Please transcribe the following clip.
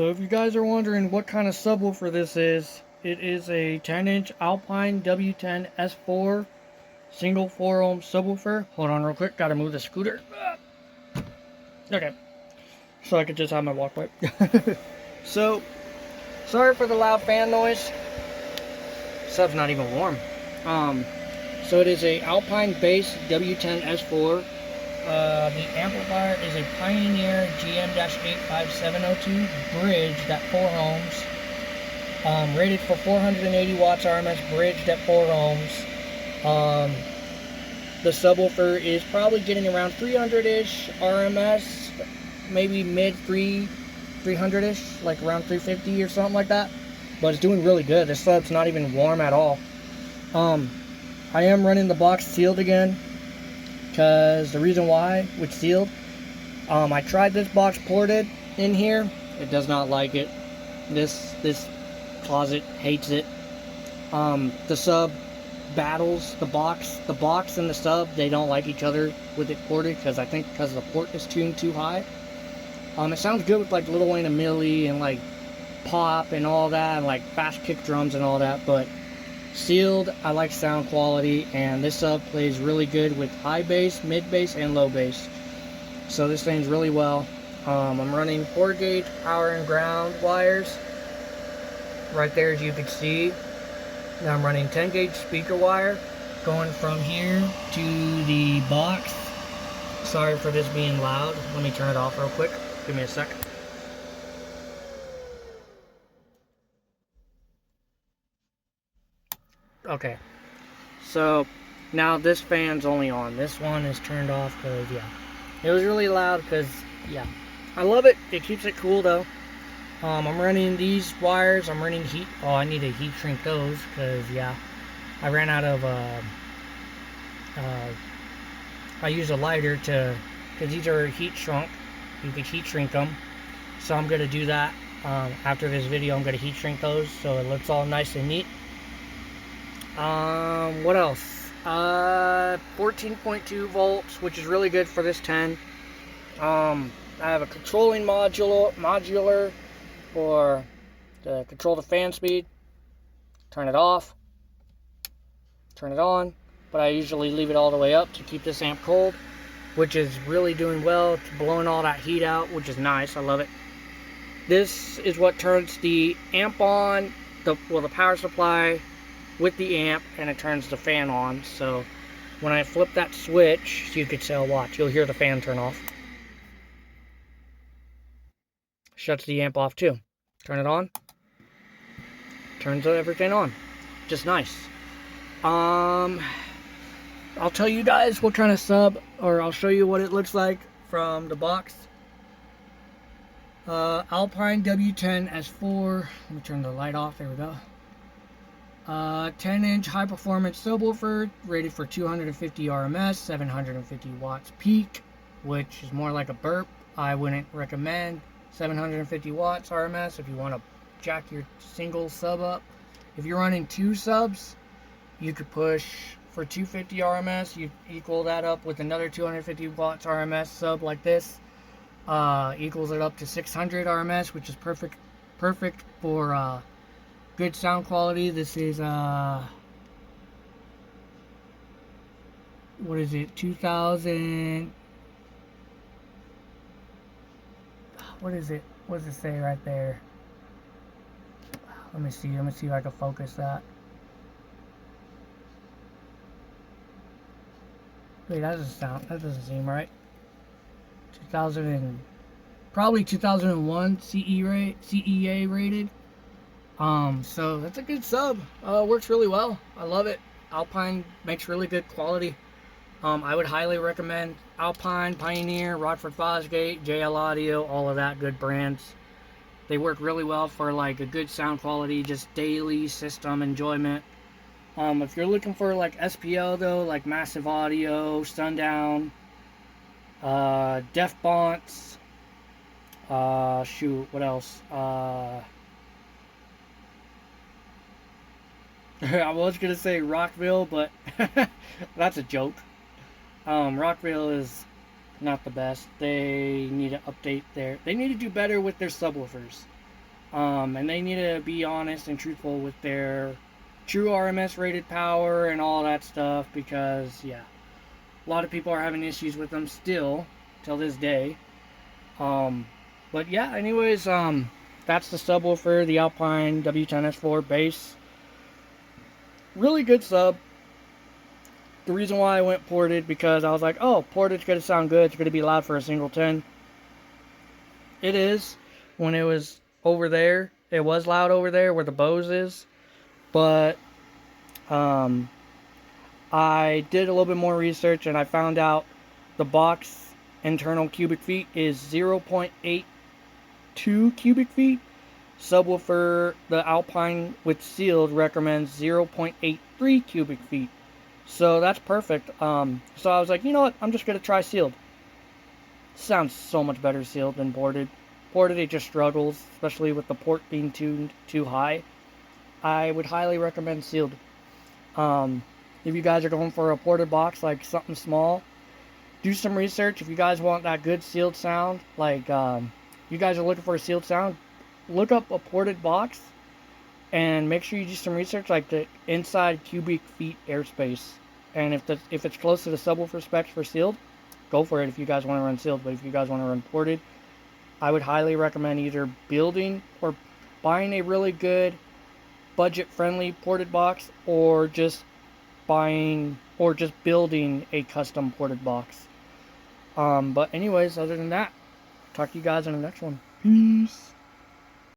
So if you guys are wondering what kind of subwoofer this is, it is a 10-inch Alpine W10s4 single 4 ohm subwoofer. Hold on real quick, gotta move the scooter. Okay, so I could just have my walk pipe. So, sorry for the loud fan noise. Sub's not even warm. So it is a Alpine base W10s4. The amplifier is a Pioneer GM-85702 bridged at 4 ohms. Rated for 480 watts RMS, bridged at 4 ohms. The subwoofer is probably getting around 300-ish RMS, maybe mid 300-ish, like around 350 or something like that. But it's doing really good. This sub's not even warm at all. I am running the box sealed again, because the reason why with sealed, I tried this box ported in here. It does not like it. This closet hates it. The sub battles the box and the sub. They don't like each other with it ported, because I think because the port is tuned too high. It sounds good with like Lil Wayne and Millie and like pop and all that, and like fast kick drums and all that, but sealed, I like sound quality, and this sub plays really good with high bass, mid bass, and low bass. So this thing's really well. I'm running 4-gauge power and ground wires right there, as you can see. Now I'm running 10-gauge speaker wire going from here to the box. Sorry for this being loud. Let me turn it off real quick. Give me a sec. Okay, so now this fan's only on. This one is turned off because, yeah, it was really loud because, yeah, I love it. It keeps it cool though. I'm running these wires. I'm running heat. Oh, I need to heat shrink those because, yeah, I ran out of, I used a lighter to, because these are heat shrunk. You could heat shrink them. So I'm going to do that. After this video, I'm going to heat shrink those so it looks all nice and neat. What else? 14.2 volts, which is really good for this 10. I have a controlling modular for to control the fan speed. Turn it off, turn it on, but I usually leave it all the way up to keep this amp cold, which is really doing well. It's blowing all that heat out, which is nice. I love it. This is what turns the amp on, the power supply with the amp, and it turns the fan on. So when I flip that switch, you could say, watch, you'll hear the fan turn off. Shuts the amp off too. Turn it on, turns everything on. Just nice. I'll tell you guys what kind of sub, or I'll show you what it looks like from the box. Alpine W10s4. Let me turn the light off. There we go. 10-inch high-performance subwoofer, rated for 250 RMS, 750 watts peak, which is more like a burp. I wouldn't recommend 750 watts RMS if you want to jack your single sub up. If you're running 2 subs, you could push for 250 RMS. You equal that up with another 250 watts RMS sub like this. Equals it up to 600 RMS, which is perfect for good sound quality. This is what is it, 2000, what is it, what does it say right there? Let me see if I can focus that. Wait, that doesn't seem right. 2000 and probably 2001 CEA rated. So that's a good sub. Works really well. I love it. Alpine makes really good quality. I would highly recommend Alpine, Pioneer, Rockford Fosgate, JL Audio, all of that good brands. They work really well for like a good sound quality, just daily system enjoyment. If you're looking for like SPO though, like Massive Audio, Sundown, Def Bonts, shoot, what else? I was gonna say Rockville, but that's a joke. Rockville is not the best. They need to update they need to do better with their subwoofers. And they need to be honest and truthful with their true RMS rated power and all that stuff, because yeah, a lot of people are having issues with them still till this day. Um, but yeah, anyways, that's the subwoofer, the Alpine W10s4 bass. Really good sub. The reason why I went ported, because I was like, oh, ported's gonna sound good, it's gonna be loud for a singleton. It is. When it was over there, it was loud over there where the Bose is, but um, I did a little bit more research and I found out the box internal cubic feet is 0.82 cubic feet. Subwoofer, the Alpine with sealed, recommends 0.83 cubic feet. So that's perfect. So I was like, you know what? I'm just going to try sealed. Sounds so much better sealed than ported. Ported, it just struggles, especially with the port being tuned too high. I would highly recommend sealed. Um, if you guys are going for a ported box, like something small, do some research. If you guys want that good sealed sound, like you guys are looking for a sealed sound, look up a ported box and make sure you do some research, like the inside cubic feet airspace. And if it's close to the subwoofer specs for sealed, go for it if you guys want to run sealed. But if you guys want to run ported, I would highly recommend either building or buying a really good budget-friendly ported box, or just building a custom ported box. But anyways, other than that, talk to you guys in the next one. Peace.